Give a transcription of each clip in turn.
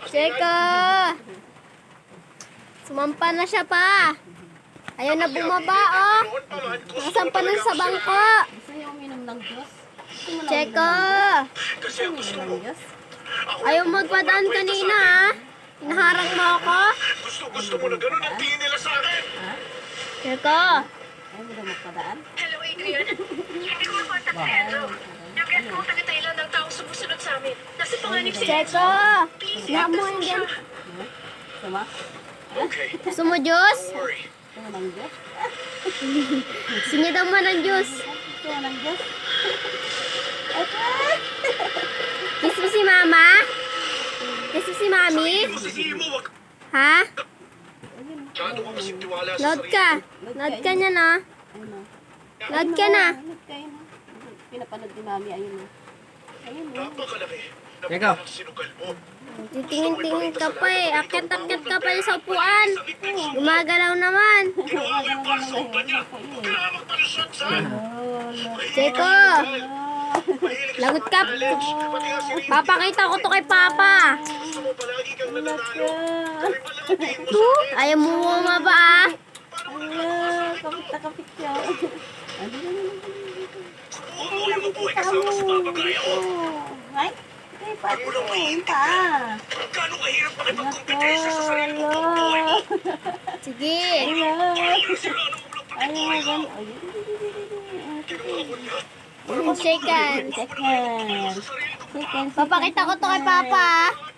Cheka! Sumampa na siya pa. Ayaw na bumaba, oh. Nakasampa na sa bangko. Gusto niyo uminom ng Diyos? Cheka! Uminom ng Diyos? Ayaw magpadaan kanina, ha? Hinaharang mo ako? Gusto mo na ganun ang tingin nila sa akin. Cheka! Ayaw mo daw magpadaan? Hello, Adrian. Hindi ko makontak si Pedro. Yung guest ko, taga-Thailand ang taong sumusunod sa amin. Nasa panganib si Cheka! Hiya mo hindi. Gusto mo? Okay, Gusto mo Diyos? don't worry. Gusto mo ng Diyos? Sinidang mo ng Diyos. Gusto mo ng Diyos? Kiss mo si Mama? Kiss mo si Mami? Sisihin mo, wag. Ha? Masyado ka kasing tiwala sa Load sarili ka. mo. Load ka niya, no? Ayun o. Load ka na. Load kayo na. Pinapanood ni Mami, ayun o. Ayun o. Napakalaki. Teka. Ang sinugal mo. Titingin-tingin ka pa eh. Akit-akit ka pa sa upuan. Gumagalaw naman. Ginawa mo yung para sa upa niya. Huwag ka na magpalusot sa akin. Cheko! Mahilig sa Lagot ka. pati nga si Papakita ko to kay Papa. gusto mo palagi kang nananalo. Kami pala ang tingin mo sa akin. Ayaw mo bumaba, ah. Kapit na kapit siya. Ano na Oo, yung mabuhay kasama si Papa Gaya ko. Ay, ay, pati ko yun pa. Gano'ng kahirap makipagkompetensya sa sarili mo pang buhay mo. Sige. Sila ano mo lang Ay, pag-ibuhay ka. gan. Ay, Ginawa ko niya. Shaken. second. Second. Papakita ko to kay Papa.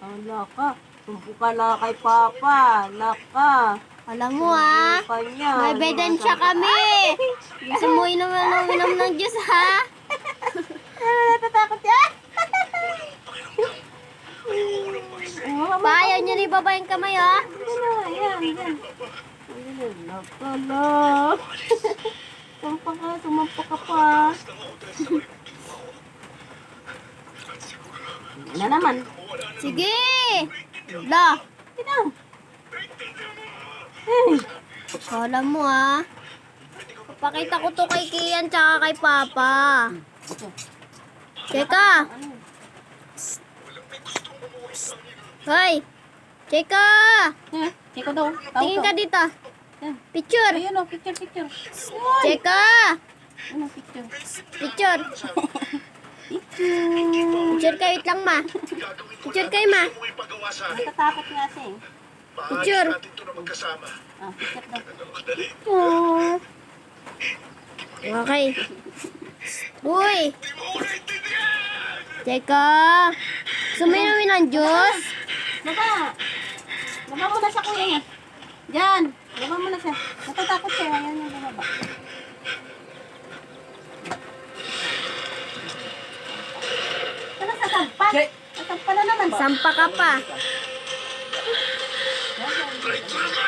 Ala ka. Sumpo ka na kay Papa. Laka. Alam mo, ah. Kanya. May ebidensya kami. Gusto mo inom ng Diyos, ha? Natatakot yan. Ayoko nang mag-isip. Payaw niyo ni baba yung kamay, ha? Ayan, ayan. Laka na. Sumampa ka pa. Ano naman? Sige. La. Ito. Alam mo, ha? Papakita ko to kay Kian tsaka kay Papa. Cheka. Hoy. Cheka. Chiko daw. Tingin ka dito. Picture. Ayun o, picture. Cheka. Ano picture? Picture. Picture kayo, wait lang, ma. Picture kayo, ma. Mo ipagawa sa akin. Natatakot nga siya eh. Picture. Maayos natin ito na magkasama. Picture daw. Dali. Okay. Uy. Di mo ko naintindihan! Teka. Suminumin ng Diyos. Baba! Baba mo na sa kuya niya. Diyan! Baba mo na siya. Natatakot siya. Ayan yung baba. Ano sa sampa? Sa sampa na naman. Sampa ka pa. Ay, tama!